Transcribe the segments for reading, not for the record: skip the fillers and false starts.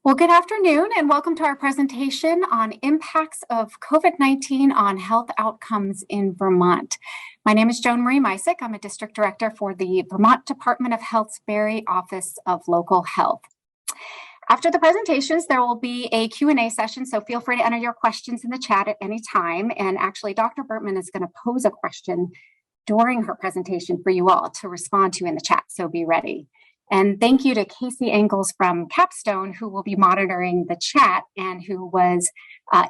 Well, good afternoon and welcome to our presentation on impacts of COVID-19 on health outcomes in Vermont. My name is Joan Marie Misick. I'm a district director for the Vermont Department of Health's Barre Office of Local Health. After the presentations, there will be a Q&A session, so feel free to enter your questions in the chat at any time. And actually, Dr. Bertmann is going to pose a question during her presentation for you all to respond to in the chat, so be ready. And thank you to Casey Engels from Capstone, who will be monitoring the chat and who was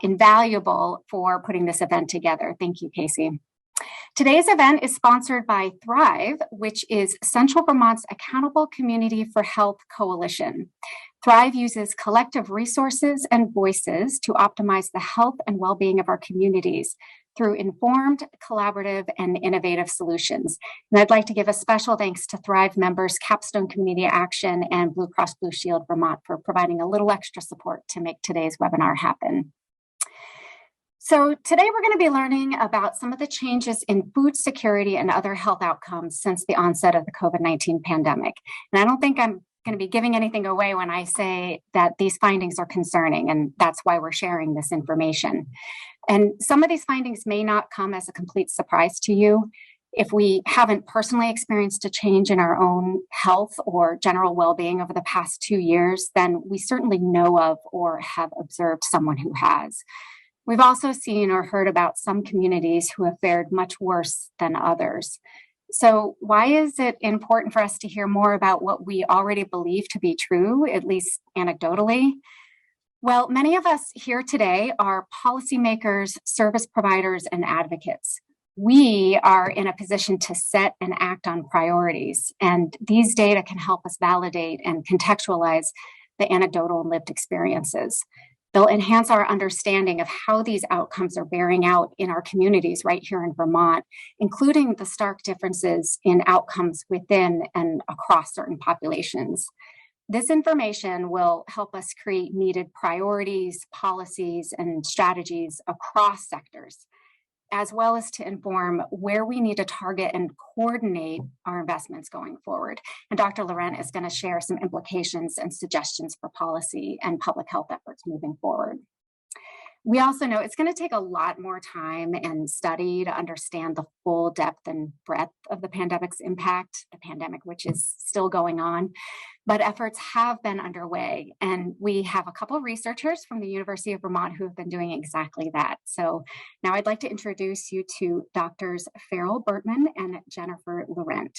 invaluable for putting this event together. Thank you, Casey. Today's event is sponsored by Thrive, which is Central Vermont's Accountable Community for Health Coalition. Thrive uses collective resources and voices to optimize the health and well-being of our communities through informed, collaborative, and innovative solutions. And I'd like to give a special thanks to Thrive members, Capstone Community Action, and Blue Cross Blue Shield Vermont for providing a little extra support to make today's webinar happen. So today we're going to be learning about some of the changes in food security and other health outcomes since the onset of the COVID-19 pandemic. And I don't think I'm going to be giving anything away when I say that these findings are concerning, and that's why we're sharing this information. And some of these findings may not come as a complete surprise to you. If we haven't personally experienced a change in our own health or general well-being over the past 2 years, then we certainly know of or have observed someone who has. We've also seen or heard about some communities who have fared much worse than others. So why is it important for us to hear more about what we already believe to be true, at least anecdotally? Well, many of us here today are policymakers, service providers, and advocates. We are in a position to set and act on priorities, and these data can help us validate and contextualize the anecdotal and lived experiences. They'll enhance our understanding of how these outcomes are bearing out in our communities right here in Vermont, including the stark differences in outcomes within and across certain populations. This information will help us create needed priorities, policies, and strategies across sectors, as well as to inform where we need to target and coordinate our investments going forward. And Dr. Laurent is going to share some implications and suggestions for policy and public health efforts moving forward. We also know it's going to take a lot more time and study to understand the full depth and breadth of the pandemic's impact, the pandemic which is still going on, but efforts have been underway. And we have a couple of researchers from the University of Vermont who have been doing exactly that. So now I'd like to introduce you to Drs. Farryl Bertmann and Jennifer Laurent.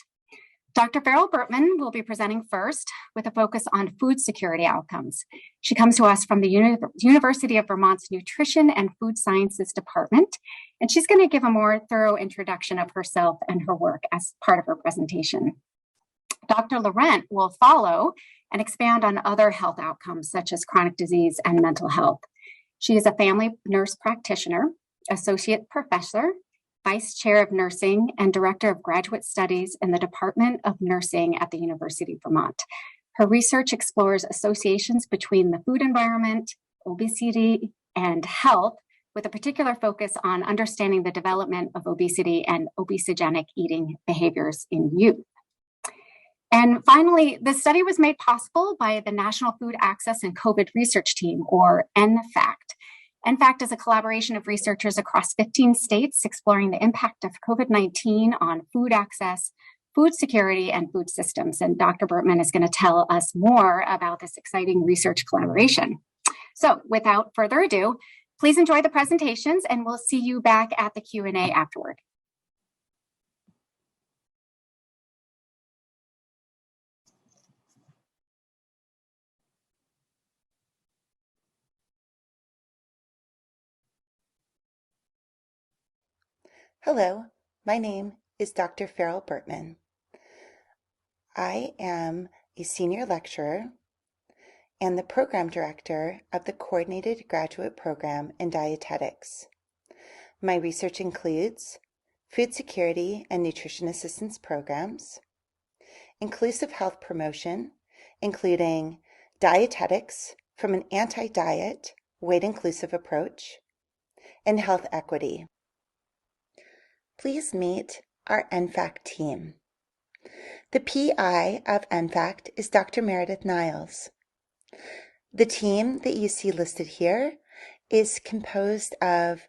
Dr. Farryl Bertmann will be presenting first with a focus on food security outcomes. She comes to us from the University of Vermont's Nutrition and Food Sciences Department, and she's going to give a more thorough introduction of herself and her work as part of her presentation. Dr. Laurent will follow and expand on other health outcomes such as chronic disease and mental health. She is a family nurse practitioner, associate professor, Vice Chair of Nursing, and Director of Graduate Studies in the Department of Nursing at the University of Vermont. Her research explores associations between the food environment, obesity, and health, with a particular focus on understanding the development of obesity and obesogenic eating behaviors in youth. And finally, this study was made possible by the National Food Access and COVID Research Team, or NFACT. NFACT is a collaboration of researchers across 15 states exploring the impact of COVID-19 on food access, food security, and food systems. And Dr. Bertmann is going to tell us more about this exciting research collaboration. So without further ado, please enjoy the presentations, and we'll see you back at the Q&A afterward. Hello, my name is Dr. Farryl Bertmann. I am a senior lecturer and the program director of the Coordinated Graduate Program in Dietetics. My research includes food security and nutrition assistance programs, inclusive health promotion, including dietetics from an anti-diet, weight-inclusive approach, and health equity. Please meet our NFACT team. The PI of NFACT is Dr. Meredith Niles. The team that you see listed here is composed of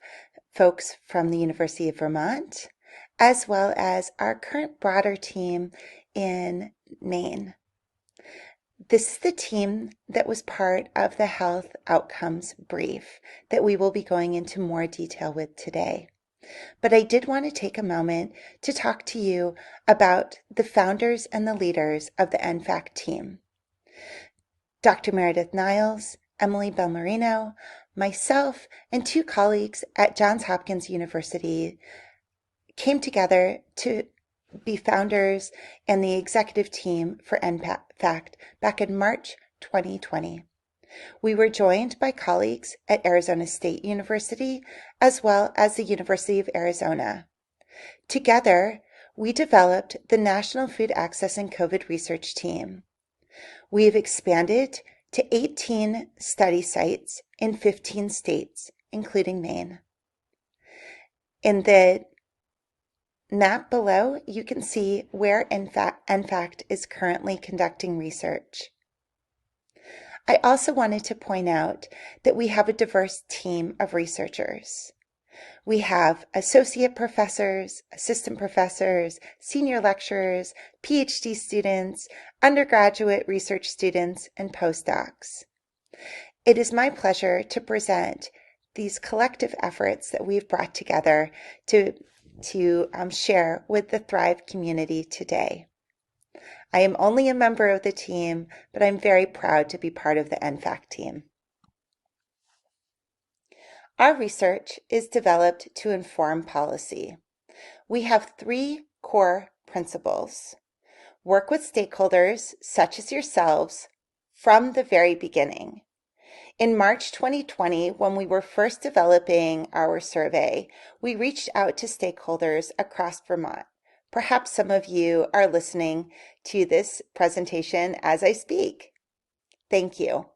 folks from the University of Vermont, as well as our current broader team in Maine. This is the team that was part of the health outcomes brief that we will be going into more detail with today. But I did want to take a moment to talk to you about the founders and the leaders of the NFAC team. Dr. Meredith Niles, Emily Belmarino, myself, and two colleagues at Johns Hopkins University came together to be founders and the executive team for NFAC back in March 2020. We were joined by colleagues at Arizona State University as well as the University of Arizona. Together, we developed the National Food Access and COVID Research Team. We have expanded to 18 study sites in 15 states, including Maine. In the map below, you can see where NFAC is currently conducting research. I also wanted to point out that we have a diverse team of researchers. We have associate professors, assistant professors, senior lecturers, PhD students, undergraduate research students, and postdocs. It is my pleasure to present these collective efforts that we've brought together to share with the Thrive community today. I am only a member of the team, but I'm very proud to be part of the NFAC team. Our research is developed to inform policy. We have three core principles. Work with stakeholders, such as yourselves, from the very beginning. In March 2020, when we were first developing our survey, we reached out to stakeholders across Vermont. Perhaps some of you are listening to this presentation as I speak. Thank you.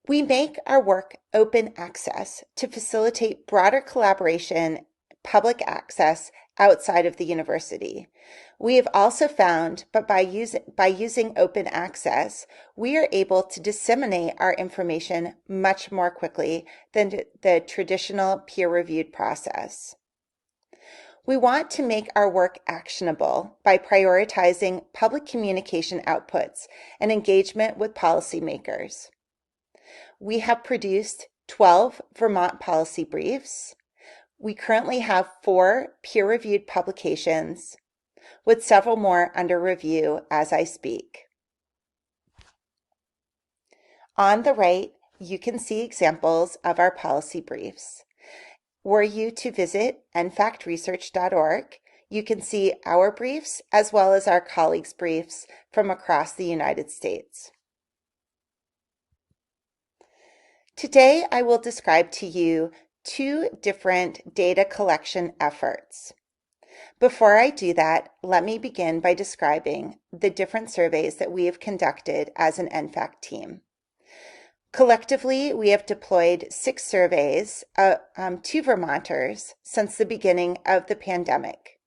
We make our work open access to facilitate broader collaboration, public access outside of the university. We have also found, but by using open access, we are able to disseminate our information much more quickly than the traditional peer-reviewed process. We want to make our work actionable by prioritizing public communication outputs and engagement with policymakers. We have produced 12 Vermont policy briefs. We currently have 4 peer-reviewed publications, with several more under review as I speak. On the right, you can see examples of our policy briefs. Were you to visit nfactresearch.org, you can see our briefs as well as our colleagues' briefs from across the United States. Today, I will describe to you 2 different data collection efforts. Before I do that, let me begin by describing the different surveys that we have conducted as an NFAC team. Collectively, we have deployed 6 surveys to Vermonters since the beginning of the pandemic.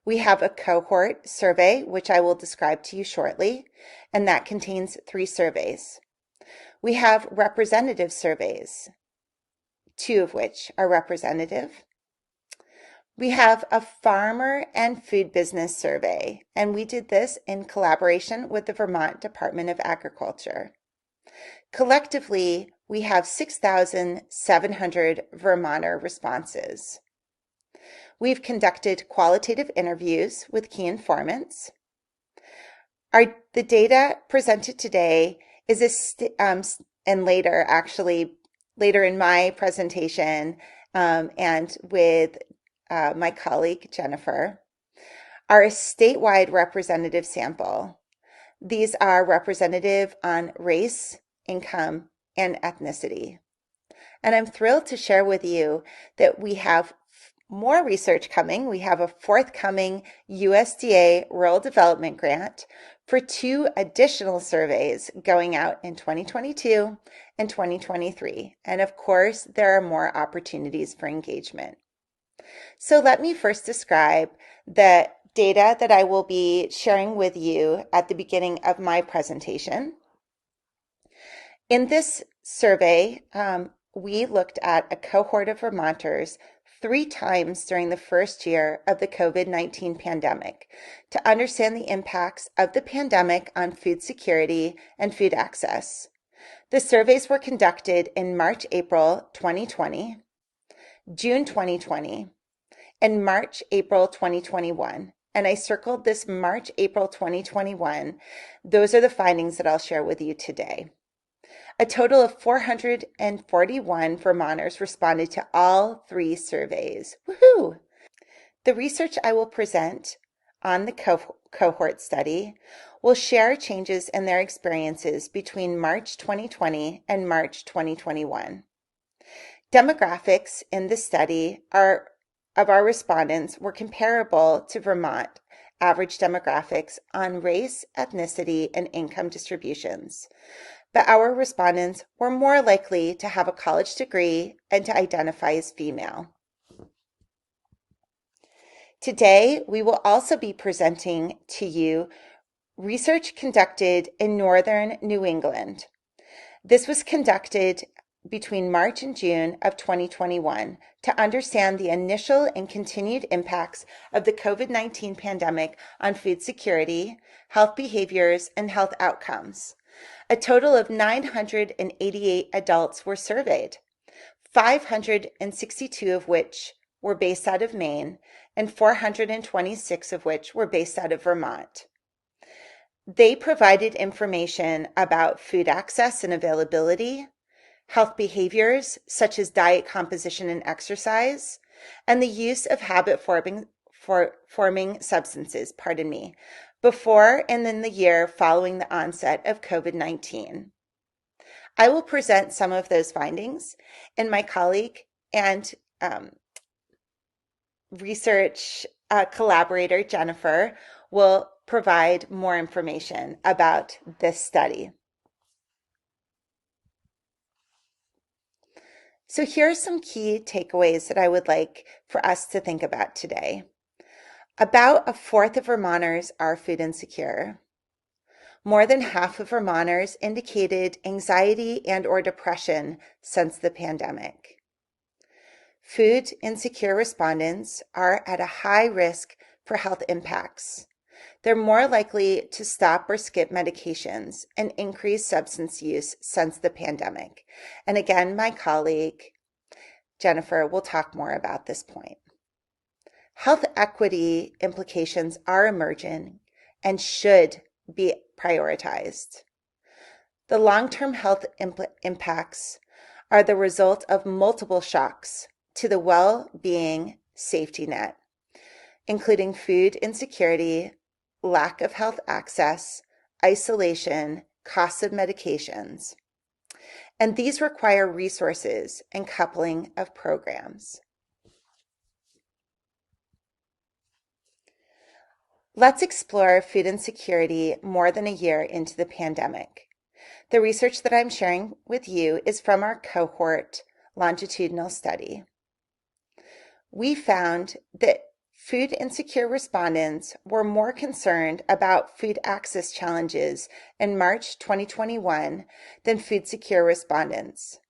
We have a cohort survey, which I will describe to you shortly, and that contains 3 surveys. We have representative surveys, 2 of which are representative. We have a farmer and food business survey, and we did this in collaboration with the Vermont Department of Agriculture. Collectively, we have 6,700 Vermonter responses. We've conducted qualitative interviews with key informants. The data presented today is and later in my presentation and with my colleague Jennifer, are a statewide representative sample. These are representative on race, income, and ethnicity. And I'm thrilled to share with you that we have more research coming. We have a forthcoming USDA Rural Development Grant for 2 additional surveys going out in 2022 and 2023. And of course, there are more opportunities for engagement. So let me first describe the data that I will be sharing with you at the beginning of my presentation. In this survey, we looked at a cohort of Vermonters 3 times during the first year of the COVID-19 pandemic to understand the impacts of the pandemic on food security and food access. The surveys were conducted in March, April 2020, June 2020, and March, April 2021. And I circled this March, April 2021. Those are the findings that I'll share with you today. A total of 441 Vermonters responded to all 3 surveys. Woohoo! The research I will present on the cohort study will share changes in their experiences between March 2020 and March 2021. Demographics in the study of our respondents were comparable to Vermont average demographics on race, ethnicity, and income distributions. But our respondents were more likely to have a college degree and to identify as female. Today, we will also be presenting to you research conducted in northern New England. This was conducted between March and June of 2021 to understand the initial and continued impacts of the COVID-19 pandemic on food security, health behaviors, and health outcomes. A total of 988 adults were surveyed, 562 of which were based out of Maine, and 426 of which were based out of Vermont. They provided information about food access and availability, health behaviors such as diet composition and exercise, and the use of habit-forming substances, before and in the year following the onset of COVID-19. I will present some of those findings, and my colleague and research collaborator, Jennifer, will provide more information about this study. So here are some key takeaways that I would like for us to think about today. About 1/4 of Vermonters are food insecure. More than half of Vermonters indicated anxiety and/or depression since the pandemic. Food insecure respondents are at a high risk for health impacts. They're more likely to stop or skip medications and increase substance use since the pandemic. And again, my colleague, Jennifer, will talk more about this point. Health equity implications are emerging and should be prioritized. The long-term health impacts are the result of multiple shocks to the well-being safety net, including food insecurity, lack of health access, isolation, costs of medications. And these require resources and coupling of programs. Let's explore food insecurity more than a year into the pandemic. The research that I'm sharing with you is from our cohort longitudinal study. We found that food insecure respondents were more concerned about food access challenges in March 2021 than food secure respondents.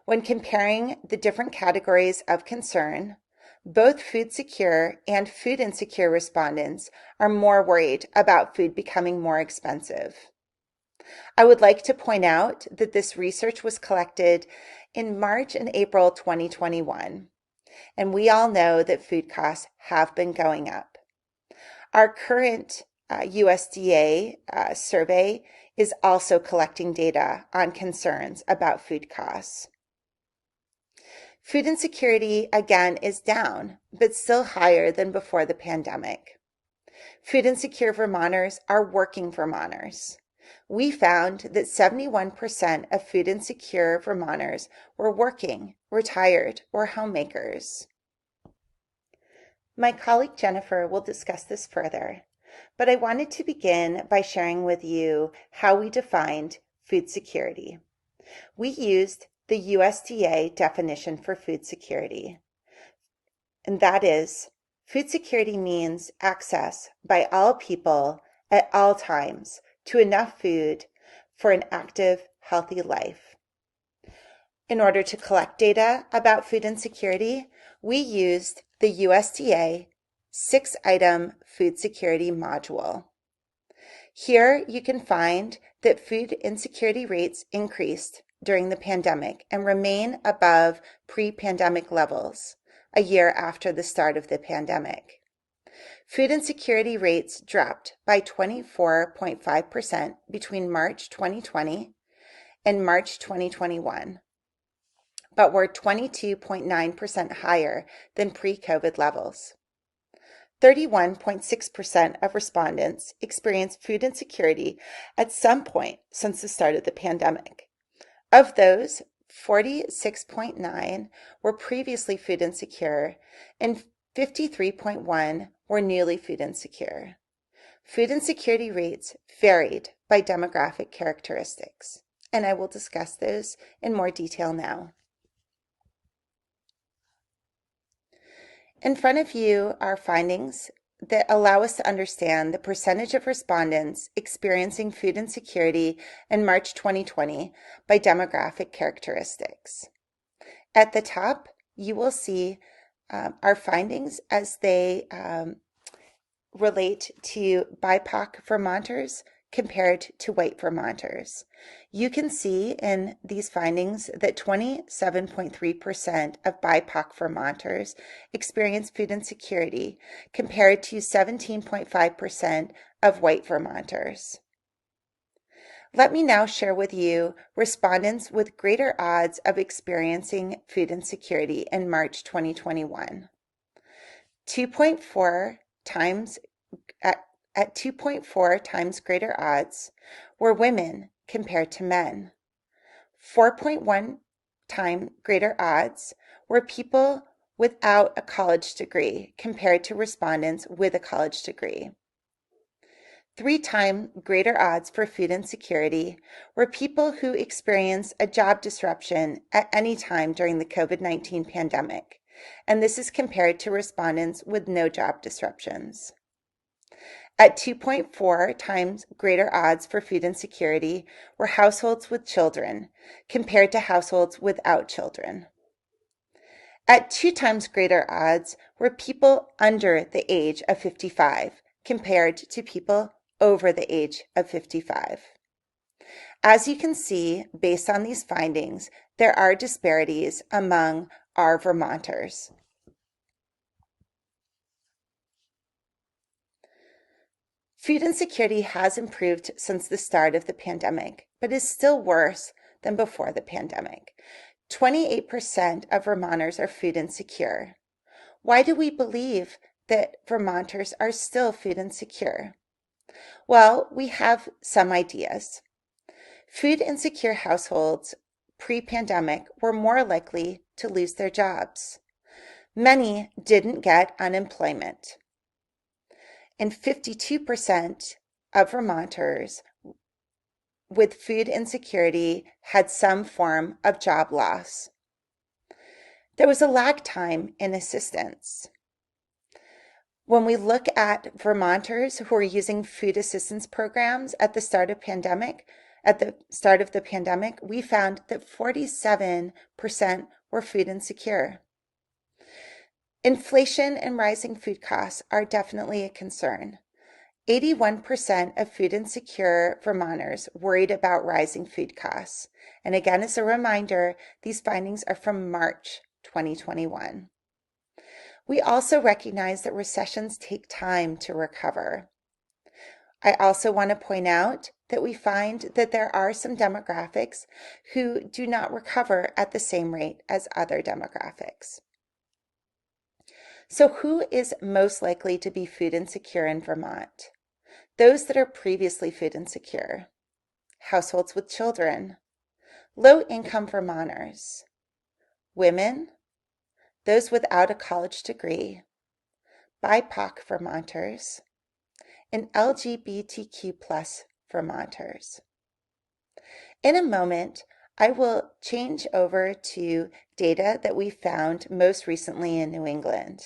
When comparing the different categories of concern, both food secure and food insecure respondents are more worried about food becoming more expensive. I would like to point out that this research was collected in March and April 2021, and we all know that food costs have been going up. Our current USDA survey is also collecting data on concerns about food costs. Food insecurity, again, is down, but still higher than before the pandemic. Food insecure Vermonters are working Vermonters. We found that 71% of food insecure Vermonters were working, retired, or homemakers. My colleague Jennifer will discuss this further, but I wanted to begin by sharing with you how we defined food security. We used the USDA definition for food security, and that is, food security means access by all people at all times to enough food for an active, healthy life. In order to collect data about food insecurity, we used the USDA 6-item food security module. Here you can find that food insecurity rates increased during the pandemic and remain above pre-pandemic levels a year after the start of the pandemic. Food insecurity rates dropped by 24.5% between March 2020 and March 2021, but were 22.9% higher than pre-COVID levels. 31.6% of respondents experienced food insecurity at some point since the start of the pandemic. Of those, 46.9 were previously food insecure and 53.1 were newly food insecure. Food insecurity rates varied by demographic characteristics, and I will discuss those in more detail now. In front of you are findings that allow us to understand the percentage of respondents experiencing food insecurity in March 2020 by demographic characteristics. At the top, you will see our findings as they relate to BIPOC Vermonters compared to white Vermonters. You can see in these findings that 27.3% of BIPOC Vermonters experience food insecurity compared to 17.5% of white Vermonters. Let me now share with you respondents with greater odds of experiencing food insecurity in March 2021. 2.4 times at 2.4 times greater odds were women compared to men. 4.1 times greater odds were people without a college degree compared to respondents with a college degree. 3 times greater odds for food insecurity were people who experienced a job disruption at any time during the COVID-19 pandemic, and this is compared to respondents with no job disruptions. At 2.4 times greater odds for food insecurity were households with children compared to households without children. At 2 times greater odds were people under the age of 55 compared to people over the age of 55. As you can see, based on these findings, there are disparities among our Vermonters. Food insecurity has improved since the start of the pandemic, but is still worse than before the pandemic. 28% of Vermonters are food insecure. Why do we believe that Vermonters are still food insecure? Well, we have some ideas. Food insecure households pre-pandemic were more likely to lose their jobs. Many didn't get unemployment. And 52% of Vermonters with food insecurity had some form of job loss. There was a lag time in assistance. When we look at Vermonters who are using food assistance programs at the start of the pandemic, we found that 47% were food insecure. Inflation and rising food costs are definitely a concern. 81% of food insecure Vermonters worried about rising food costs. And again, as a reminder, these findings are from March 2021. We also recognize that recessions take time to recover. I also want to point out that we find that there are some demographics who do not recover at the same rate as other demographics. So who is most likely to be food insecure in Vermont? Those that are previously food insecure, households with children, low-income Vermonters, women, those without a college degree, BIPOC Vermonters, and LGBTQ+ Vermonters. In a moment, I will change over to data that we found most recently in New England.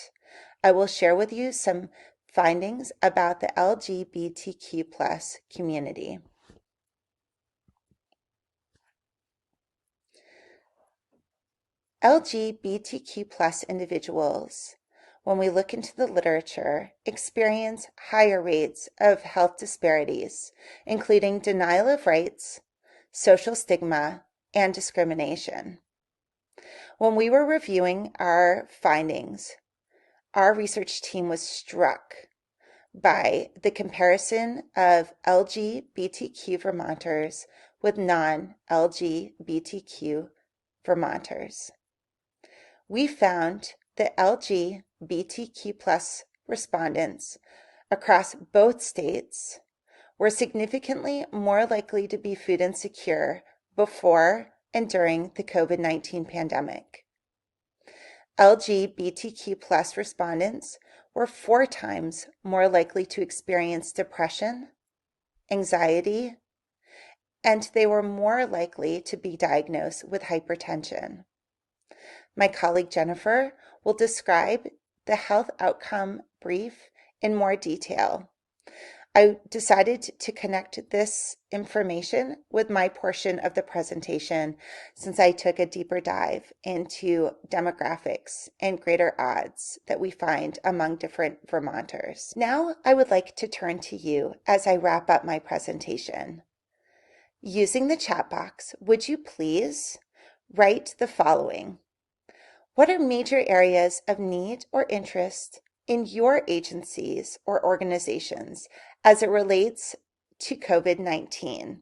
I will share with you some findings about the LGBTQ+ community. LGBTQ+ individuals, when we look into the literature, experience higher rates of health disparities, including denial of rights, social stigma, and discrimination. When we were reviewing our findings, our research team was struck by the comparison of LGBTQ Vermonters with non-LGBTQ Vermonters. We found that LGBTQ+ respondents across both states were significantly more likely to be food insecure before and during the COVID-19 pandemic. LGBTQ+ respondents were 4 times more likely to experience depression, anxiety, and they were more likely to be diagnosed with hypertension. My colleague Jennifer will describe the health outcome brief in more detail. I decided to connect this information with my portion of the presentation since I took a deeper dive into demographics and greater odds that we find among different Vermonters. Now I would like to turn to you as I wrap up my presentation. Using the chat box, would you please write the following? What are major areas of need or interest in your agencies or organizations as it relates to COVID-19?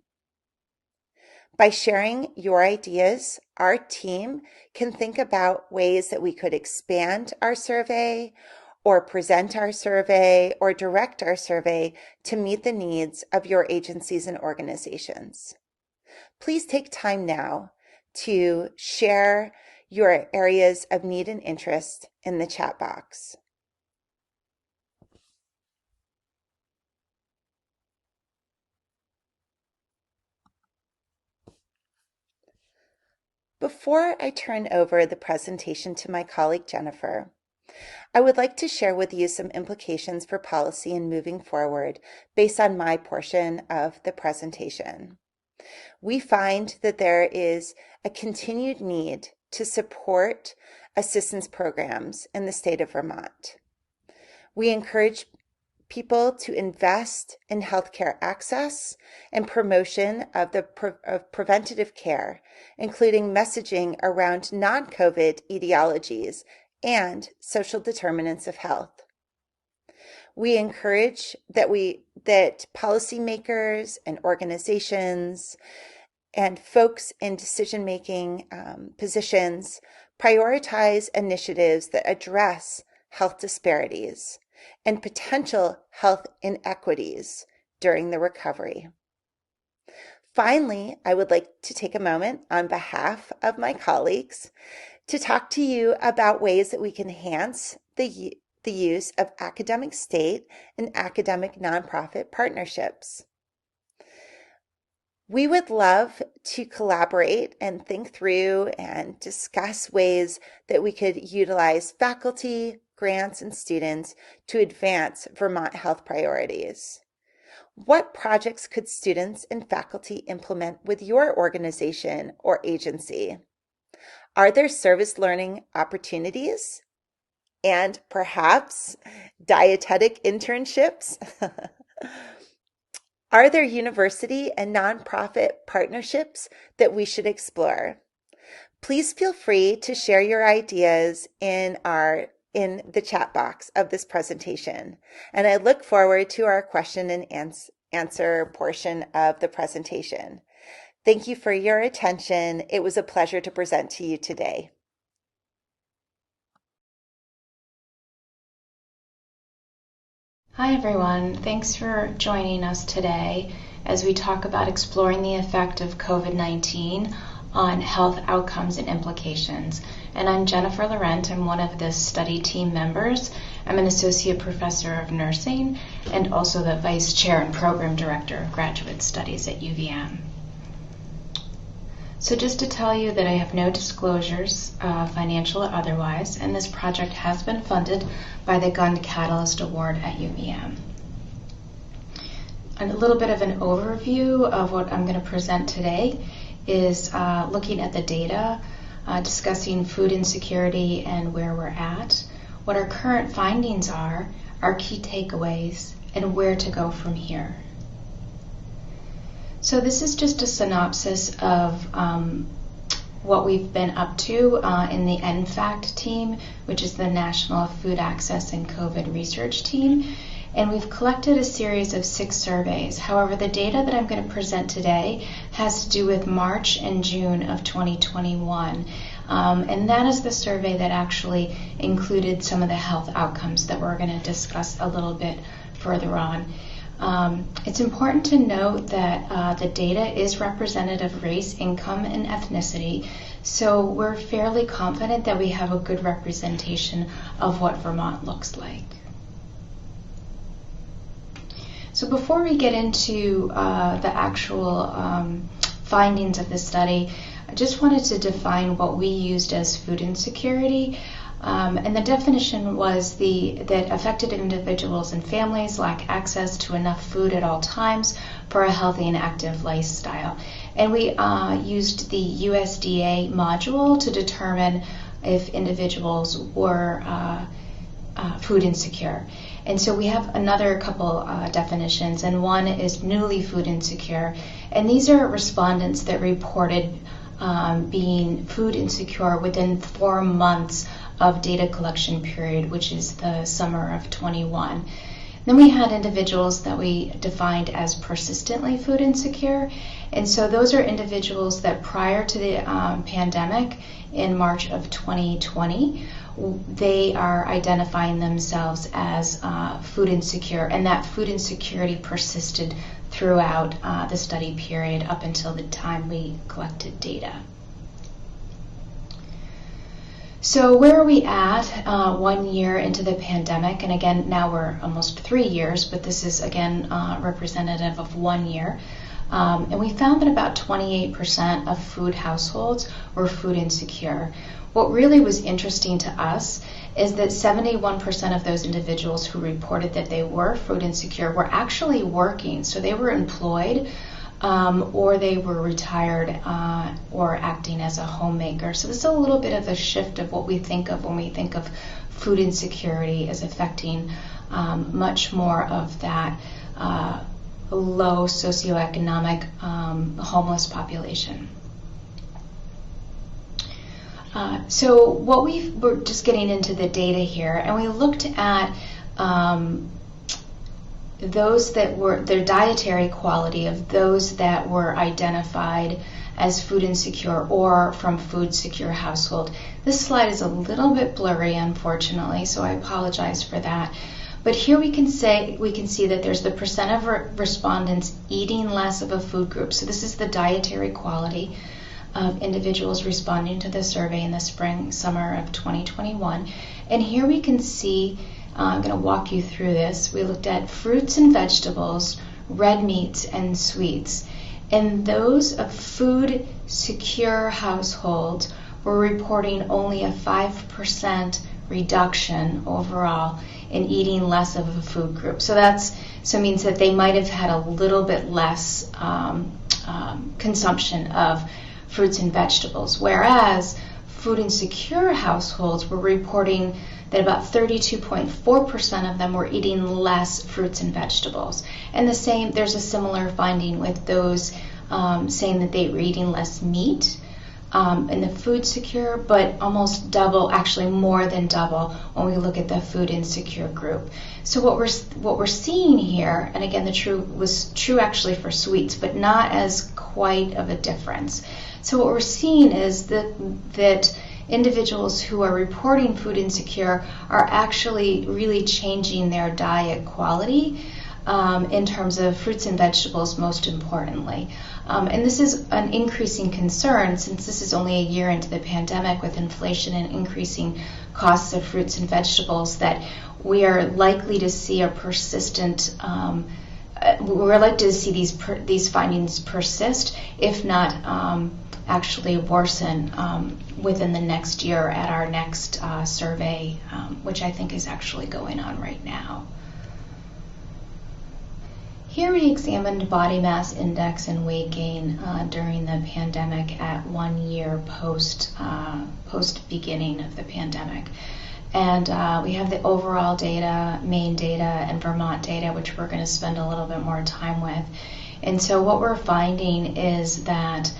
By sharing your ideas, our team can think about ways that we could expand our survey or present our survey or direct our survey to meet the needs of your agencies and organizations. Please take time now to share your areas of need and interest in the chat box. Before I turn over the presentation to my colleague Jennifer, I would like to share with you some implications for policy and moving forward based on my portion of the presentation. We find that there is a continued need to support assistance programs in the state of Vermont. We encourage people to invest in healthcare access and promotion of preventative care, including messaging around non-COVID etiologies and social determinants of health. We encourage that policymakers and organizations and folks in decision-making positions prioritize initiatives that address health disparities and potential health inequities during the recovery. Finally, I would like to take a moment on behalf of my colleagues to talk to you about ways that we can enhance the use of academic state and academic nonprofit partnerships. We would love to collaborate and think through and discuss ways that we could utilize faculty, grants, and students to advance Vermont health priorities. What projects could students and faculty implement with your organization or agency? Are there service learning opportunities? And perhaps dietetic internships? Are there university and nonprofit partnerships that we should explore? Please feel free to share your ideas in the chat box of this presentation. And I look forward to our question and answer portion of the presentation. Thank you for your attention. It was a pleasure to present to you today. Hi everyone, thanks for joining us today as we talk about exploring the effect of COVID-19 on health outcomes and implications. And I'm Jennifer Laurent. I'm one of the study team members. I'm an associate professor of nursing and also the vice chair and program director of graduate studies at UVM. So just to tell you that I have no disclosures, financial or otherwise, and this project has been funded by the Gun Catalyst Award at UVM. And a little bit of an overview of what I'm going to present today is looking at the data discussing food insecurity and where we're at, what our current findings are, our key takeaways, and where to go from here. So this is just a synopsis of what we've been up to in the NFACT team, which is the National Food Access and COVID Research Team. And we've collected a series of 6 surveys. However, the data that I'm going to present today has to do with March and June of 2021. And that is the survey that actually included some of the health outcomes that we're going to discuss a little bit further on. It's important to note that the data is representative of race, income, and ethnicity, so we're fairly confident that we have a good representation of what Vermont looks like. So before we get into the actual findings of the study, I just wanted to define what we used as food insecurity. And the definition was that affected individuals and families lack access to enough food at all times for a healthy and active lifestyle. And we used the USDA module to determine if individuals were food insecure. And so we have another couple definitions, and one is newly food insecure. And these are respondents that reported being food insecure within 4 months of data collection period, which is the summer of 21. Then we had individuals that we defined as persistently food insecure, and so those are individuals that prior to the pandemic in March of 2020, they are identifying themselves as food insecure, and that food insecurity persisted throughout the study period up until the time we collected data. So where are we at 1 year into the pandemic? And again, now we're almost 3 years, but this is again representative of 1 year. And we found that about 28% of food households were food insecure. What really was interesting to us is that 71% of those individuals who reported that they were food insecure were actually working. So they were employed or they were retired or acting as a homemaker. So this is a little bit of a shift of what we think of when we think of food insecurity as affecting much more of that low socioeconomic homeless population. So what we're just getting into the data here, and we looked at those that were their dietary quality of those that were identified as food insecure or from food secure household. This slide is a little bit blurry, unfortunately, so I apologize for that. But here we can see that there's the percent of respondents eating less of a food group. So this is the dietary quality of individuals responding to the survey in the spring, summer of 2021. And here we can see, I'm going to walk you through this. We looked at fruits and vegetables, red meats, and sweets. And those of food secure households were reporting only a 5% reduction overall in eating less of a food group. So means that they might have had a little bit less consumption of fruits and vegetables, whereas food insecure households were reporting that about 32.4% of them were eating less fruits and vegetables. And there's a similar finding with those saying that they were eating less meat in the food secure, but almost double, actually more than double, when we look at the food insecure group. So what we're seeing here, and again, was true actually for sweets, but not as quite of a difference. So what we're seeing is that individuals who are reporting food insecure are actually really changing their diet quality in terms of fruits and vegetables, most importantly. And this is an increasing concern since this is only a year into the pandemic with inflation and increasing costs of fruits and vegetables, that we are likely to see a persistent we're likely to see these findings persist, if not actually worsen within the next year at our next survey, which I think is actually going on right now. Here we examined body mass index and weight gain during the pandemic at 1 year post beginning of the pandemic. And we have the overall data, Maine data, and Vermont data, which we're going to spend a little bit more time with. And so what we're finding is that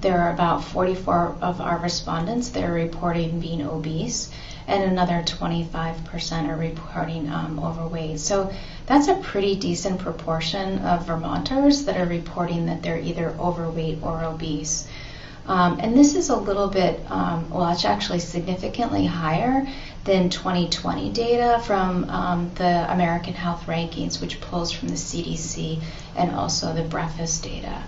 there are about 44 of our respondents that are reporting being obese, and another 25% are reporting overweight. So that's a pretty decent proportion of Vermonters that are reporting that they're either overweight or obese. And this is a little bit, well, it's actually significantly higher than 2020 data from the American Health Rankings, which pulls from the CDC and also the breakfast data.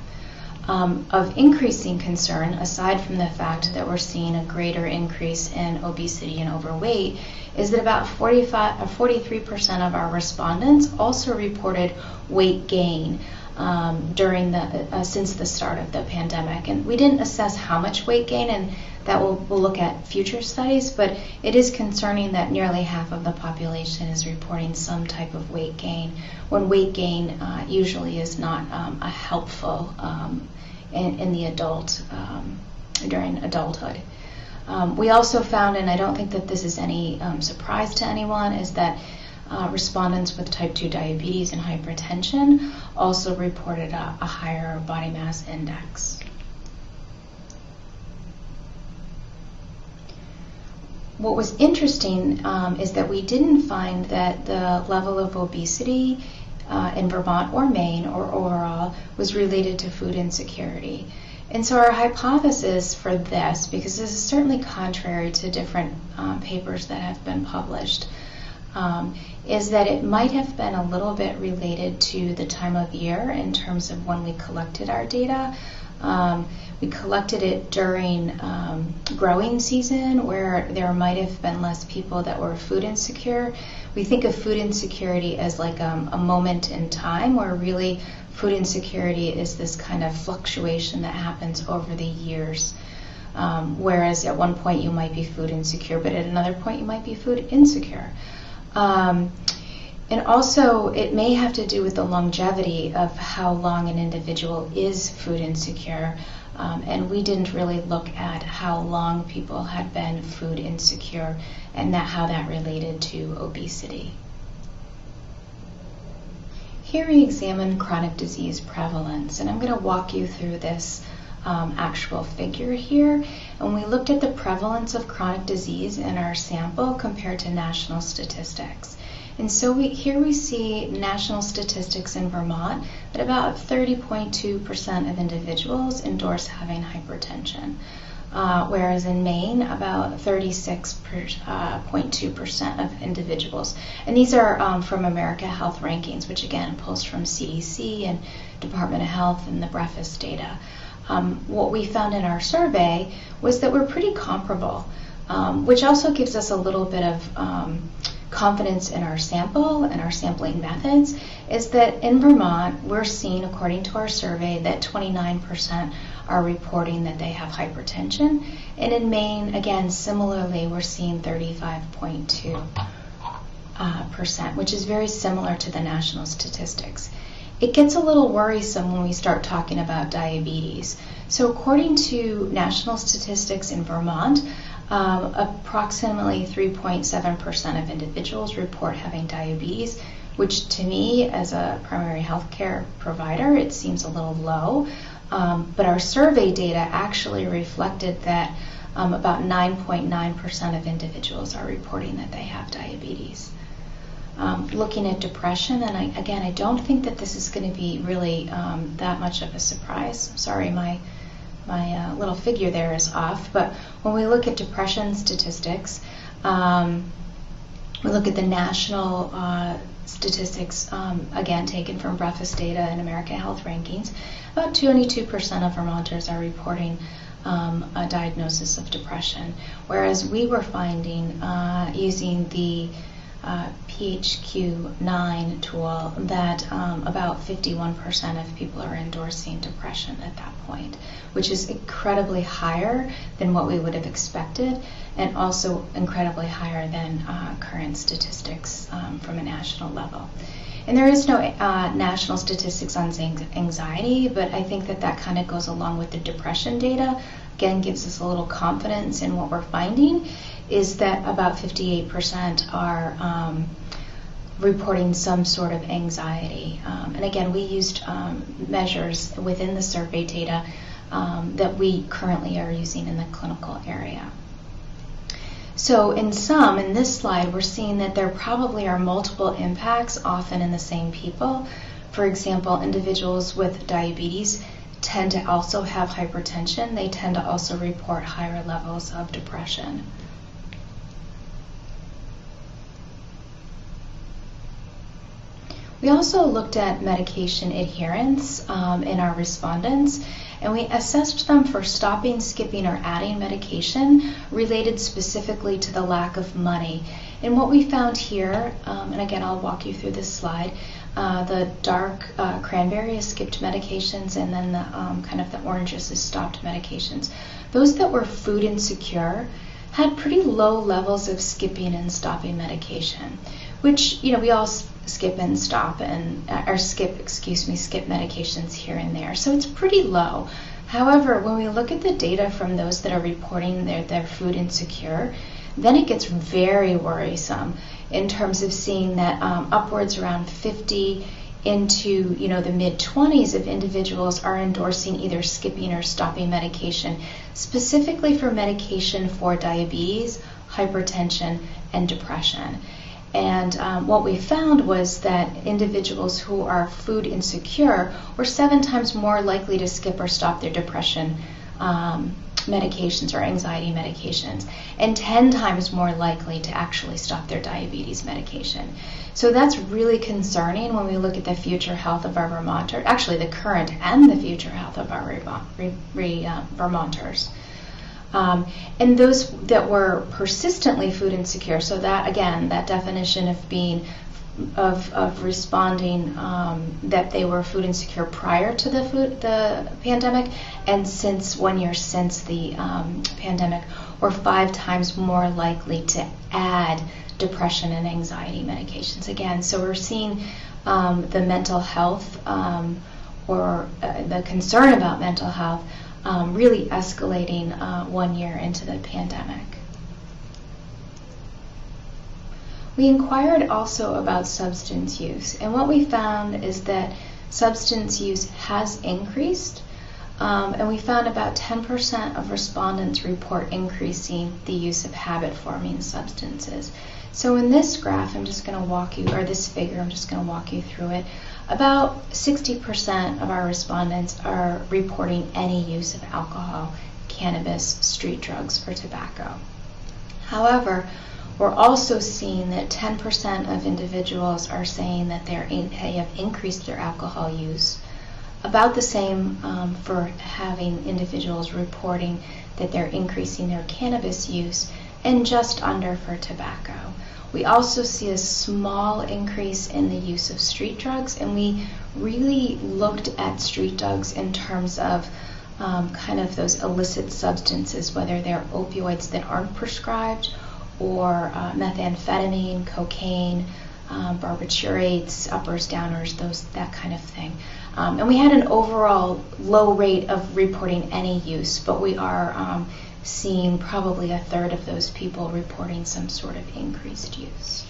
Of increasing concern, aside from the fact that we're seeing a greater increase in obesity and overweight, is that about 43% of our respondents also reported weight gain during since the start of the pandemic. And we didn't assess how much weight gain, and that we'll look at future studies, but it is concerning that nearly half of the population is reporting some type of weight gain, when weight gain usually is not a helpful in the adult, during adulthood. We also found, and I don't think that this is any surprise to anyone, is that respondents with type 2 diabetes and hypertension also reported a higher body mass index. What was interesting is that we didn't find that the level of obesity in Vermont or Maine or overall was related to food insecurity. And so our hypothesis for this, because this is certainly contrary to different papers that have been published, is that it might have been a little bit related to the time of year in terms of when we collected our data. We collected it during growing season, where there might have been less people that were food insecure. We think of food insecurity as like a moment in time, where really food insecurity is this kind of fluctuation that happens over the years. Whereas at one point you might be food insecure, but at another point you might be food insecure. And also it may have to do with the longevity of how long an individual is food insecure. And we didn't really look at how long people had been food insecure and how that related to obesity. Here we examine chronic disease prevalence, and I'm going to walk you through this actual figure here. And we looked at the prevalence of chronic disease in our sample compared to national statistics. And so here we see national statistics in Vermont that about 30.2% of individuals endorse having hypertension, whereas in Maine about 36.2% of individuals. And these are from America Health Rankings, which again pulls from CDC and Department of Health and the breakfast data. What we found in our survey was that we're pretty comparable, which also gives us a little bit of confidence in our sample and our sampling methods, is that in Vermont, we're seeing, according to our survey, that 29% are reporting that they have hypertension. And in Maine, again, similarly, we're seeing 35.2%, which is very similar to the national statistics. It gets a little worrisome when we start talking about diabetes. So according to national statistics in Vermont, approximately 3.7% of individuals report having diabetes, which to me, as a primary health care provider, it seems a little low. But our survey data actually reflected that about 9.9% of individuals are reporting that they have diabetes. Looking at depression, and I don't think that this is going to be really that much of a surprise. Sorry, my little figure there is off, but when we look at depression statistics, we look at the national statistics, again taken from breakfast data and American Health Rankings. About 22% of Vermonters are reporting a diagnosis of depression, whereas we were finding using the PHQ-9 tool that about 51% of people are endorsing depression at that point, which is incredibly higher than what we would have expected, and also incredibly higher than current statistics from a national level. And there is no national statistics on anxiety, but I think that kind of goes along with the depression data. Again, gives us a little confidence in what we're finding, is that about 58% are reporting some sort of anxiety. And again, we used measures within the survey data that we currently are using in the clinical area. So in this slide, we're seeing that there probably are multiple impacts, often in the same people. For example, individuals with diabetes tend to also have hypertension. They tend to also report higher levels of depression. We also looked at medication adherence in our respondents, and we assessed them for stopping, skipping, or adding medication related specifically to the lack of money. And what we found here, and again I'll walk you through this slide, the dark cranberry is skipped medications, and then the kind of the oranges is stopped medications. Those that were food insecure had pretty low levels of skipping and stopping medication, which, you know, we all skip and stop skip medications here and there. So it's pretty low. However, when we look at the data from those that are reporting they're food insecure, then it gets very worrisome in terms of seeing that upwards around 50 into the mid-20s of individuals are endorsing either skipping or stopping medication, specifically for medication for diabetes, hypertension, and depression. And what we found was that individuals who are food insecure were 7 times more likely to skip or stop their depression medications or anxiety medications, and 10 times more likely to actually stop their diabetes medication. So that's really concerning when we look at the future health of our Vermonters, actually the current and the future health of our Vermonters. And those that were persistently food insecure, so that again, that definition of being of responding that they were food insecure prior to the pandemic, and since 1 year since the pandemic, were 5 times more likely to add depression and anxiety medications. Again, so we're seeing the mental health or the concern about mental health really escalating 1 year into the pandemic. We inquired also about substance use, and what we found is that substance use has increased, and we found about 10% of respondents report increasing the use of habit-forming substances. So in this graph, I'm just going to walk you, or this figure, I'm just going to walk you through it. About 60% of our respondents are reporting any use of alcohol, cannabis, street drugs, or tobacco. However, we're also seeing that 10% of individuals are saying that they have increased their alcohol use. About the same for having individuals reporting that they're increasing their cannabis use, and just under for tobacco. We also see a small increase in the use of street drugs, and we really looked at street drugs in terms of kind of those illicit substances, whether they're opioids that aren't prescribed, or methamphetamine, cocaine, barbiturates, uppers, downers, that kind of thing. And we had an overall low rate of reporting any use, but we are seeing probably a third of those people reporting some sort of increased use.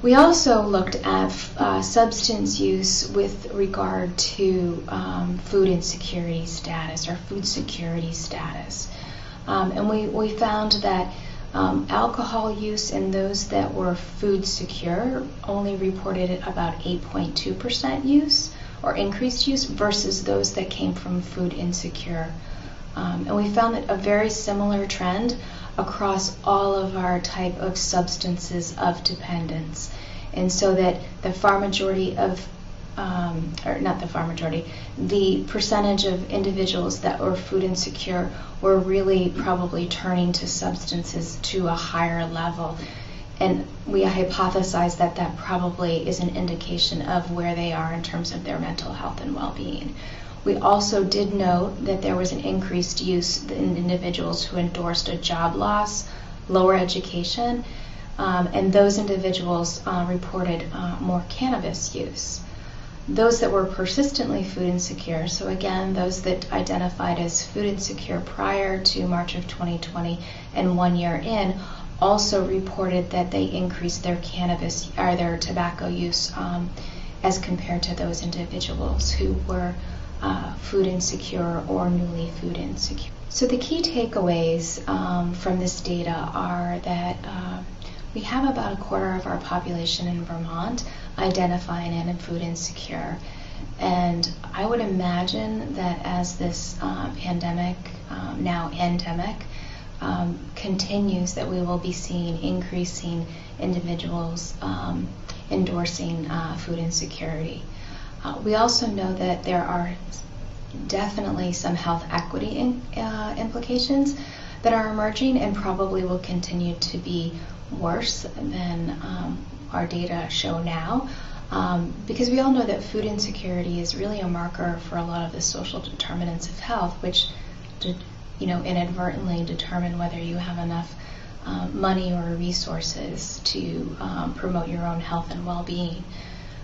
We also looked at substance use with regard to food insecurity status or food security status. And we found that alcohol use in those that were food secure only reported about 8.2% use or increased use versus those that came from food insecure. And we found that a very similar trend across all of our type of substances of dependence. And so that the far majority of or not the far majority, the percentage of individuals that were food insecure were really probably turning to substances to a higher level. And we hypothesize that that probably is an indication of where they are in terms of their mental health and well-being. We also did note that there was an increased use in individuals who endorsed a job loss, lower education, and those individuals reported more cannabis use. Those that were persistently food insecure, so again, those that identified as food insecure prior to March of 2020 and 1 year in, also reported that they increased their cannabis or their tobacco use as compared to those individuals who were food insecure or newly food insecure. So the key takeaways from this data are that we have about a quarter of our population in Vermont identifying as food insecure. And I would imagine that as this pandemic, now endemic, continues, that we will be seeing increasing individuals endorsing food insecurity. We also know that there are definitely some health equity implications that are emerging and probably will continue to be worse than our data show now, because we all know that food insecurity is really a marker for a lot of the social determinants of health, which inadvertently determine whether you have enough money or resources to promote your own health and well-being.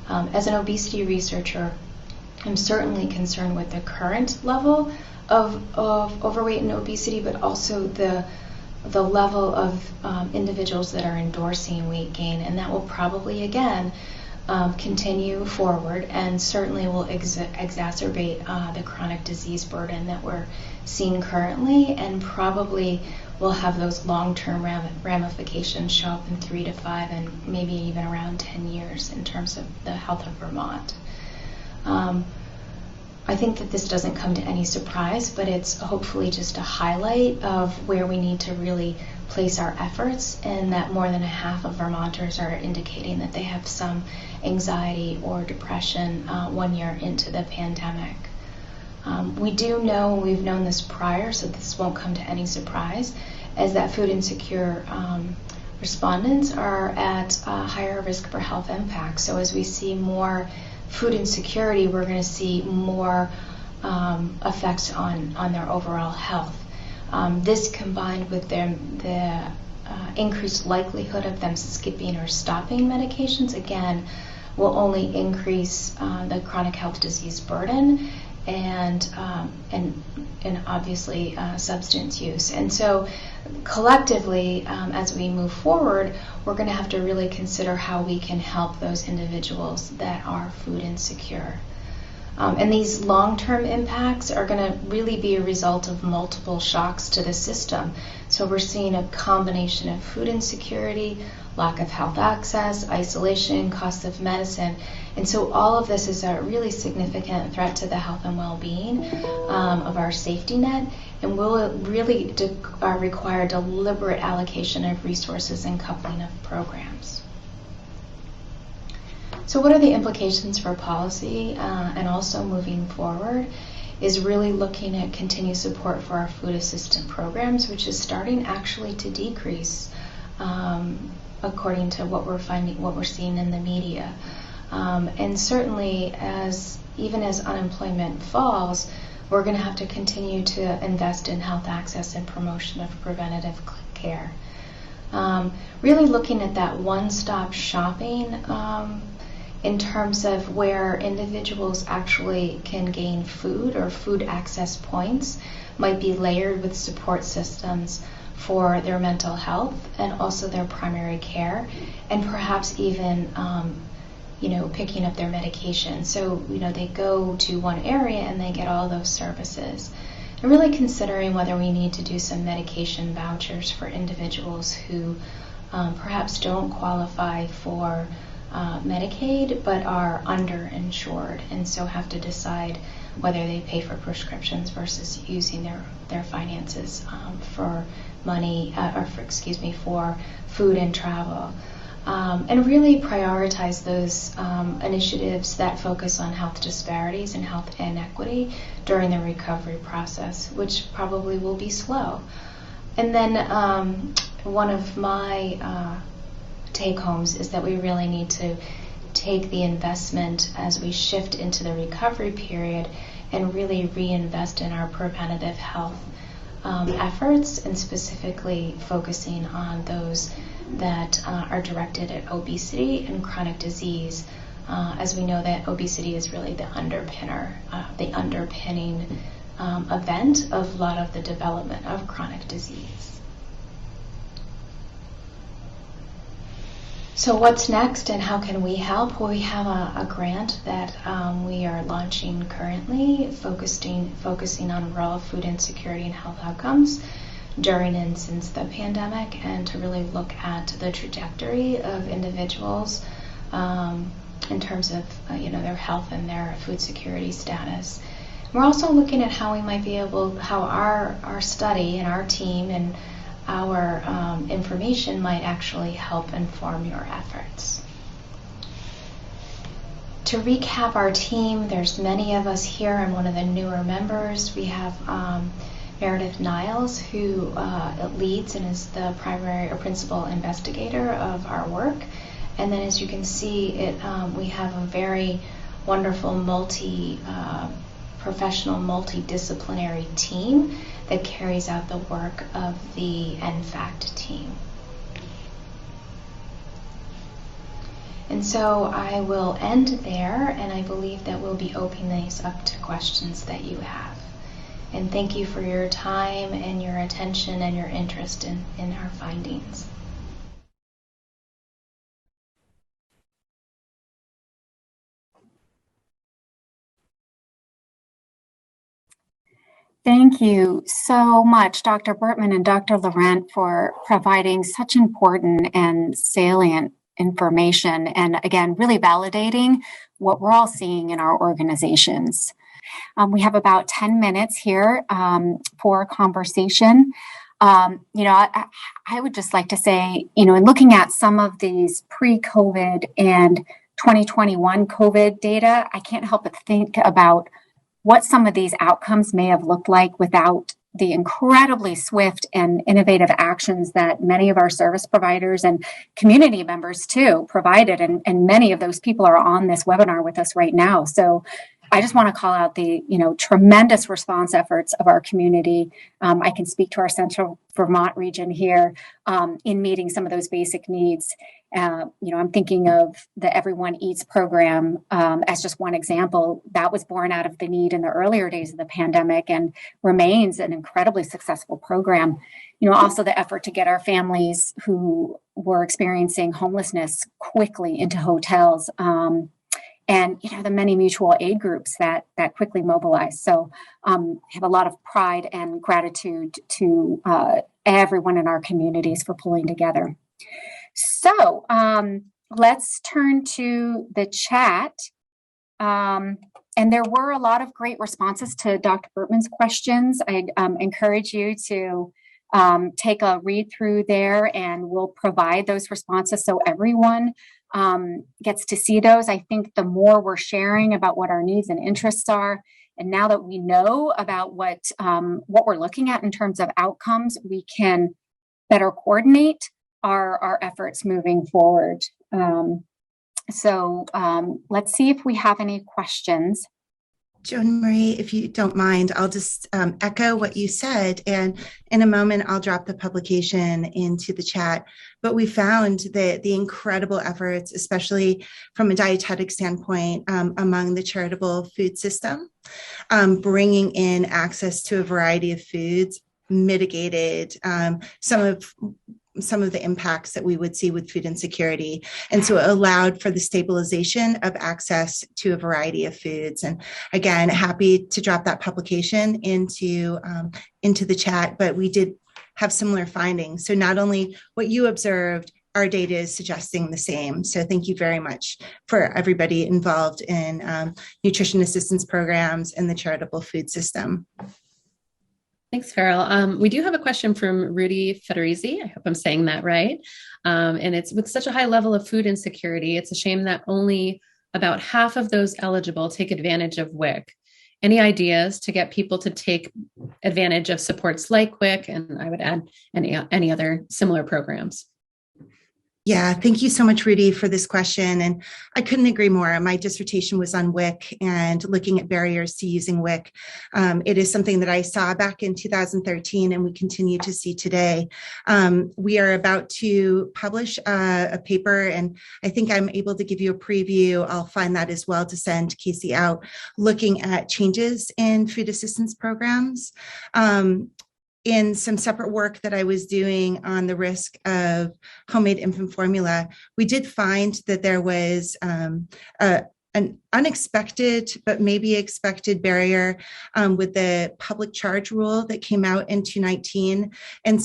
As an obesity researcher, I'm certainly concerned with the current level of overweight and obesity, but also the level of individuals that are endorsing weight gain, and that will probably again continue forward and certainly will exacerbate the chronic disease burden that we're seeing currently, and probably will have those long-term ramifications show up in 3 to 5 and maybe even around 10 years in terms of the health of Vermont. I think that this doesn't come to any surprise, but it's hopefully just a highlight of where we need to really place our efforts, and that more than a half of Vermonters are indicating that they have some anxiety or depression 1 year into the pandemic. We do know, and we've known this prior, so this won't come to any surprise, is that food insecure respondents are at higher risk for health impacts. So as we see more food insecurity, we're going to see more effects on their overall health. This combined with the increased likelihood of them skipping or stopping medications, again, will only increase the chronic health disease burden and obviously substance use. And so collectively, as we move forward, we're going to have to really consider how we can help those individuals that are food insecure. And these long-term impacts are going to really be a result of multiple shocks to the system. So we're seeing a combination of food insecurity, lack of health access, isolation, cost of medicine. And so all of this is a really significant threat to the health and well-being of our safety net, and will really require deliberate allocation of resources and coupling of programs. So what are the implications for policy and also moving forward is really looking at continued support for our food assistant programs, which is starting actually to decrease according to what we're finding, what we're seeing in the media. And certainly even as unemployment falls, we're going to have to continue to invest in health access and promotion of preventative care. Really looking at that one-stop shopping in terms of where individuals actually can gain food or food access points might be layered with support systems for their mental health and also their primary care, and perhaps even picking up their medication. So they go to one area and they get all those services. And really considering whether we need to do some medication vouchers for individuals who perhaps don't qualify for Medicaid but are underinsured, and so have to decide whether they pay for prescriptions versus using their finances for money for food and travel. and really prioritize those initiatives that focus on health disparities and health inequity during the recovery process, which probably will be slow. And then one of my take-homes is that we really need to take the investment as we shift into the recovery period and really reinvest in our preventative health efforts, and specifically focusing on those that are directed at obesity and chronic disease, as we know that obesity is really the underpinning event of a lot of the development of chronic disease. So what's next and how can we help? Well, we have a grant that we are launching currently, focusing on rural food insecurity and health outcomes during and since the pandemic, and to really look at the trajectory of individuals in terms of their health and their food security status. We're also looking at how we might be how our study and our team and our information might actually help inform your efforts. To recap our team, there's many of us here. I'm one of the newer members. We have Meredith Niles, who leads and is the primary or principal investigator of our work. And then, as you can see, we have a very wonderful professional, multidisciplinary team that carries out the work of the NFACT team. And so I will end there, and I believe that we'll be opening these up to questions that you have. And thank you for your time and your attention and your interest in our findings. Thank you so much, Dr. Bertmann and Dr. Laurent, for providing such important and salient information, and again, really validating what we're all seeing in our organizations. We have about 10 minutes here for a conversation. I would just like to say, in looking at some of these pre-COVID and 2021 COVID data, I can't help but think about what some of these outcomes may have looked like without the incredibly swift and innovative actions that many of our service providers and community members too provided. And many of those people are on this webinar with us right now. So I just want to call out the tremendous response efforts of our community. I can speak to our Central Vermont region here in meeting some of those basic needs. I'm thinking of the Everyone Eats program as just one example that was born out of the need in the earlier days of the pandemic and remains an incredibly successful program. Also the effort to get our families who were experiencing homelessness quickly into hotels. And the many mutual aid groups that quickly mobilized. So I have a lot of pride and gratitude to everyone in our communities for pulling together. So let's turn to the chat. And there were a lot of great responses to Dr. Bertmann's questions. I'd encourage you to take a read through there, and we'll provide those responses so everyone gets to see those. I think the more we're sharing about what our needs and interests are, and now that we know about what we're looking at in terms of outcomes, we can better coordinate our efforts moving forward. So let's see if we have any questions. Joan Marie, if you don't mind, I'll just echo what you said, and in a moment I'll drop the publication into the chat. But we found that the incredible efforts, especially from a dietetic standpoint, among the charitable food system, bringing in access to a variety of foods mitigated some of the impacts that we would see with food insecurity. And so it allowed for the stabilization of access to a variety of foods. And again, happy to drop that publication into the chat, but we did have similar findings. So not only what you observed, our data is suggesting the same. So thank you very much for everybody involved in nutrition assistance programs and the charitable food system. Thanks, Farrell. We do have a question from Rudy Federici. I hope I'm saying that right. And it's with such a high level of food insecurity, it's a shame that only about half of those eligible take advantage of WIC. Any ideas to get people to take advantage of supports like WIC? And I would add any other similar programs. Yeah, thank you so much, Rudy, for this question. And I couldn't agree more. My dissertation was on WIC and looking at barriers to using WIC. It is something that I saw back in 2013 and we continue to see today. We are about to publish a paper, and I think I'm able to give you a preview. I'll find that as well to send Casey out, looking at changes in food assistance programs. In some separate work that I was doing on the risk of homemade infant formula, we did find that there was an unexpected, but maybe expected barrier with the public charge rule that came out in 2019, and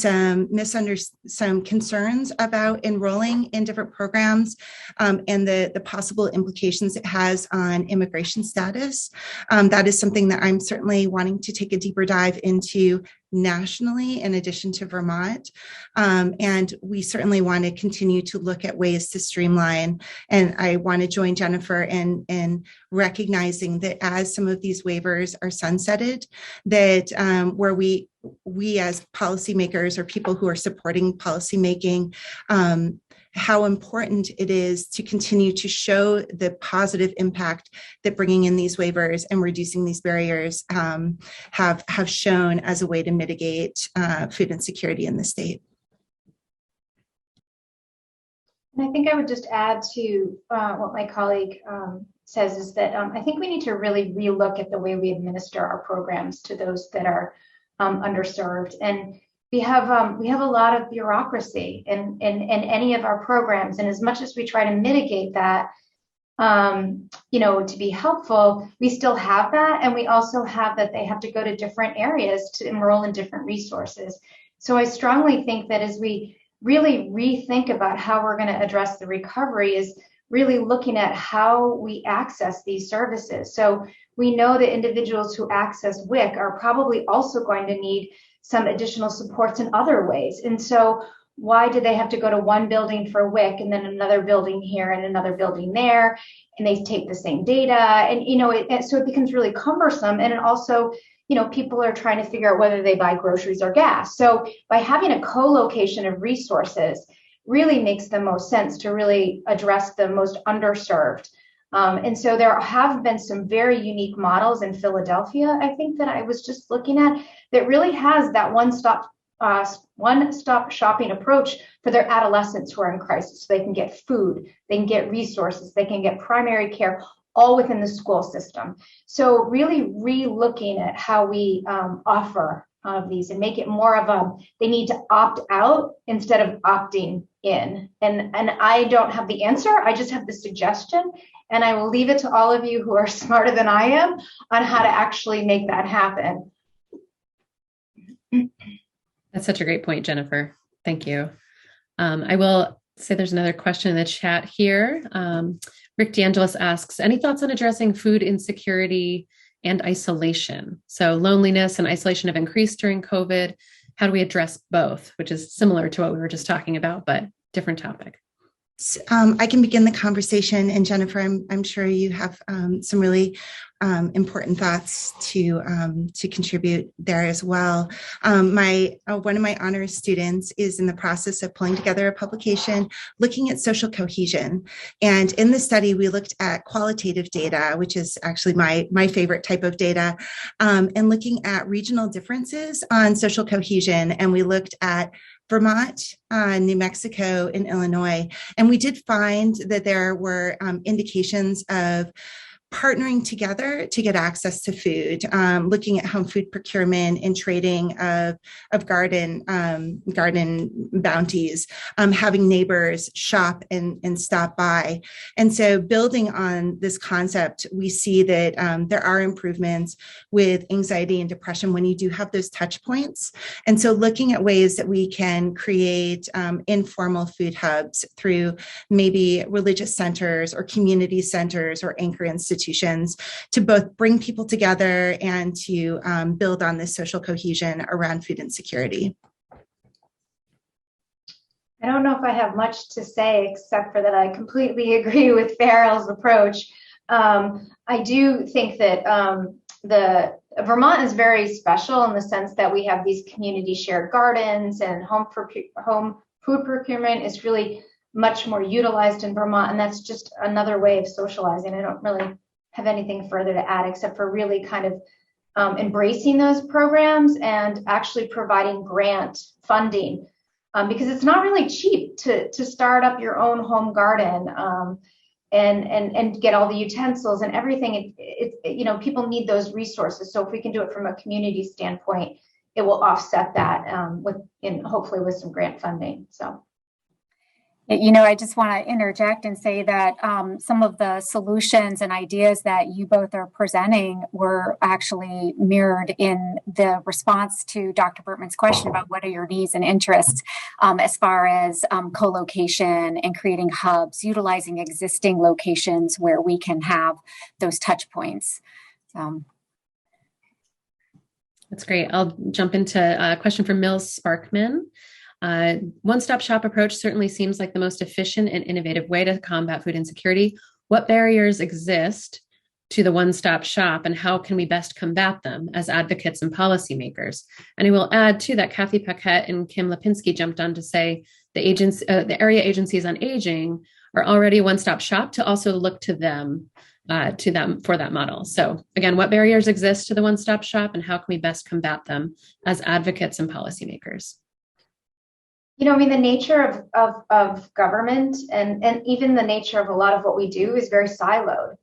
some concerns about enrolling in different programs and the possible implications it has on immigration status. That is something that I'm certainly wanting to take a deeper dive into nationally, in addition to Vermont. And we certainly want to continue to look at ways to streamline. And I want to join Jennifer in recognizing that as some of these waivers are sunsetted, that where we as policymakers or people who are supporting policymaking, how important it is to continue to show the positive impact that bringing in these waivers and reducing these barriers have shown as a way to mitigate food insecurity in the state. And I think I would just add to what my colleague says is that I think we need to really relook at the way we administer our programs to those that are underserved. And we have a lot of bureaucracy in any of our programs, and as much as we try to mitigate that, to be helpful, we still have that, and we also have that they have to go to different areas to enroll in different resources. So I strongly think that as we really rethink about how we're going to address the recovery, is really looking at how we access these services. So we know that individuals who access WIC are probably also going to need some additional supports in other ways. And so why do they have to go to one building for WIC and then another building here and another building there, and they take the same data? And, so it becomes really cumbersome. And it also, people are trying to figure out whether they buy groceries or gas. So by having a co-location of resources really makes the most sense to really address the most underserved. And so there have been some very unique models in Philadelphia, I think, that I was just looking at, that really has that one-stop shopping approach for their adolescents who are in crisis. So they can get food, they can get resources, they can get primary care, all within the school system. So really re-looking at how we offer these and make it more of they need to opt out instead of opting in. And I don't have the answer, I just have the suggestion. And I will leave it to all of you who are smarter than I am on how to actually make that happen. That's such a great point, Jennifer. Thank you. I will say there's another question in the chat here. Rick DeAngelis asks, any thoughts on addressing food insecurity and isolation? So loneliness and isolation have increased during COVID. How do we address both? Which is similar to what we were just talking about, but different topic. I can begin the conversation, and Jennifer, I'm sure you have some really important thoughts to contribute there as well. One of my honors students is in the process of pulling together a publication looking at social cohesion, and in the study we looked at qualitative data, which is actually my favorite type of data, and looking at regional differences on social cohesion, and we looked at Vermont, New Mexico, and Illinois. And we did find that there were indications of partnering together to get access to food, looking at home food procurement and trading of garden bounties, having neighbors shop and stop by. And so building on this concept, we see that there are improvements with anxiety and depression when you do have those touch points. And so looking at ways that we can create informal food hubs through maybe religious centers or community centers or anchor institutions institutions to both bring people together and to build on this social cohesion around food insecurity. I don't know if I have much to say except for that I completely agree with Farrell's approach. I do think that the Vermont is very special in the sense that we have these community shared gardens, and home food procurement is really much more utilized in Vermont, and that's just another way of socializing. I don't really have anything further to add except for really kind of embracing those programs and actually providing grant funding. Because it's not really cheap to start up your own home garden and get all the utensils and everything. People need those resources. So if we can do it from a community standpoint, it will offset that hopefully with some grant funding. So. I just want to interject and say that some of the solutions and ideas that you both are presenting were actually mirrored in the response to Dr. Bertmann's question about what are your needs and interests as far as co-location and creating hubs, utilizing existing locations where we can have those touch points. That's great. I'll jump into a question from Mills Sparkman. One-stop shop approach certainly seems like the most efficient and innovative way to combat food insecurity. What barriers exist to the one-stop shop, and how can we best combat them as advocates and policymakers? And I will add to that, Kathy Paquette and Kim Lipinski jumped on to say the area agencies on aging are already a one-stop shop, to also look to them for that model. So again, what barriers exist to the one-stop shop, and how can we best combat them as advocates and policymakers? The nature of government and even the nature of a lot of what we do is very siloed.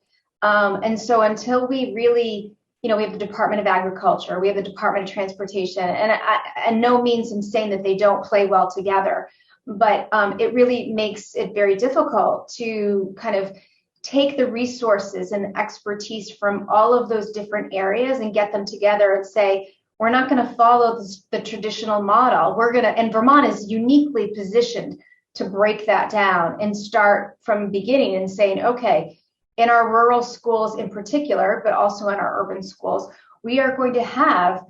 And so until we really, we have the Department of Agriculture, we have the Department of Transportation, and no means I'm saying that they don't play well together, but it really makes it very difficult to kind of take the resources and expertise from all of those different areas and get them together and say, we're not going to follow the traditional model. And Vermont is uniquely positioned to break that down and start from the beginning and saying, okay, in our rural schools in particular, but also in our urban schools, we are going to have,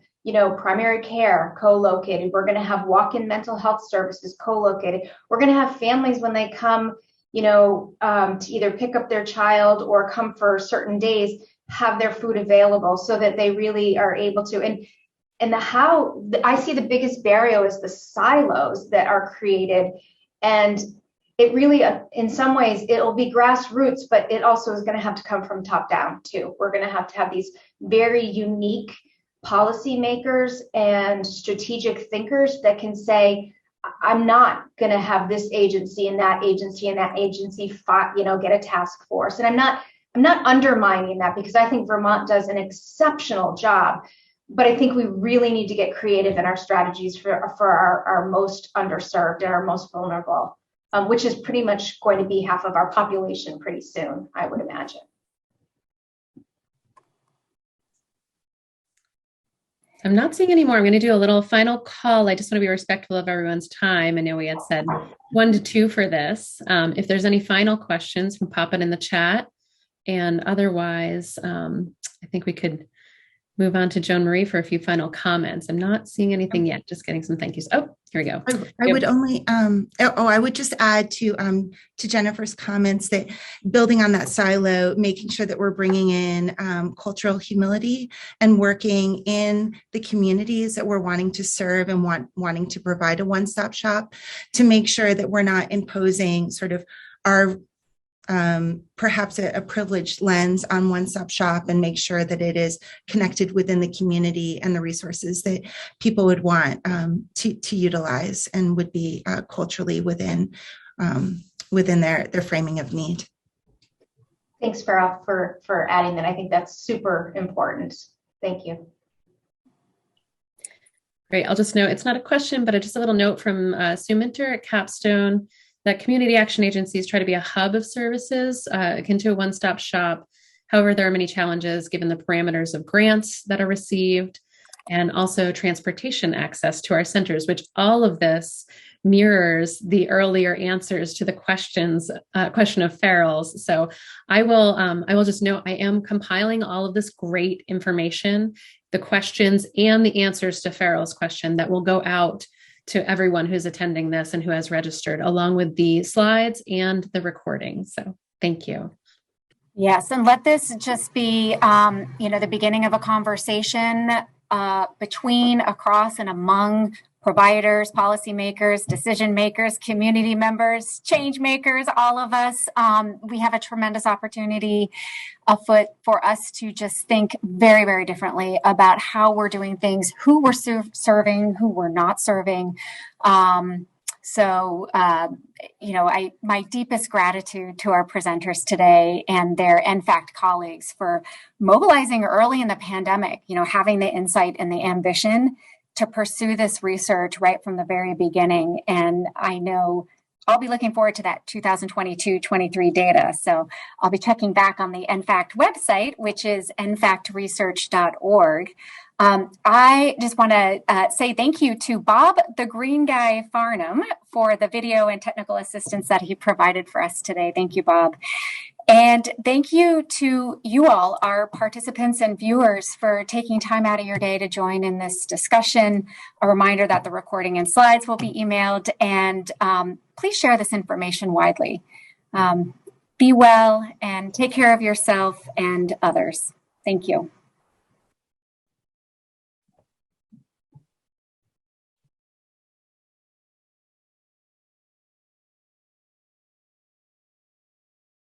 primary care co-located. We're going to have walk-in mental health services co-located. We're going to have families when they come, to either pick up their child or come for certain days, have their food available so that they really are able to. And I see the biggest barrier is the silos that are created. And it really, in some ways, it'll be grassroots, but it also is going to have to come from top down too. We're going to have these very unique policymakers and strategic thinkers that can say, I'm not going to have this agency and that agency and that agency, get a task force. And I'm not undermining that, because I think Vermont does an exceptional job. But I think we really need to get creative in our strategies for our most underserved and our most vulnerable, which is pretty much going to be half of our population pretty soon, I would imagine. I'm not seeing any more. I'm going to do a little final call. I just want to be respectful of everyone's time. I know we had said 1 to 2 for this. If there's any final questions, you can pop it in the chat. And otherwise, I think we could move on to Joan Marie for a few final comments. I'm not seeing anything yet, just getting some thank yous. Oh, here we go. I would only, I would just add to Jennifer's comments that building on that silo, making sure that we're bringing in cultural humility and working in the communities that we're wanting to serve and wanting to provide a one-stop shop, to make sure that we're not imposing sort of our perhaps a privileged lens on one-stop shop, and make sure that it is connected within the community and the resources that people would want to utilize and would be culturally within their framing of need. Thanks, Farrell, for adding that. I think that's super important. Thank you. Great. I'll just note, it's not a question, but just a little note from Sue Minter at Capstone, that community action agencies try to be a hub of services akin to a one-stop shop. However, there are many challenges given the parameters of grants that are received, and also transportation access to our centers, which all of this mirrors the earlier answers to the question of Farrell's. So I will just note, I am compiling all of this great information, the questions and the answers to Farrell's question, that will go out to everyone who's attending this and who has registered, along with the slides and the recording. So thank you. Yes, and let this just be, the beginning of a conversation between, across, and among providers, policymakers, decision makers, community members, change makers, all of us. We have a tremendous opportunity afoot for us to just think very, very differently about how we're doing things, who we're serving, who we're not serving. My deepest gratitude to our presenters today and their NFACT colleagues for mobilizing early in the pandemic, having the insight and the ambition to pursue this research right from the very beginning. And I know I'll be looking forward to that 2022-23 data. So I'll be checking back on the NFACT website, which is nfactresearch.org. I just want to say thank you to Bob, the Green Guy Farnham, for the video and technical assistance that he provided for us today. Thank you, Bob. And thank you to you all, our participants and viewers, for taking time out of your day to join in this discussion. A reminder that the recording and slides will be emailed, and please share this information widely. Be well and take care of yourself and others. Thank you.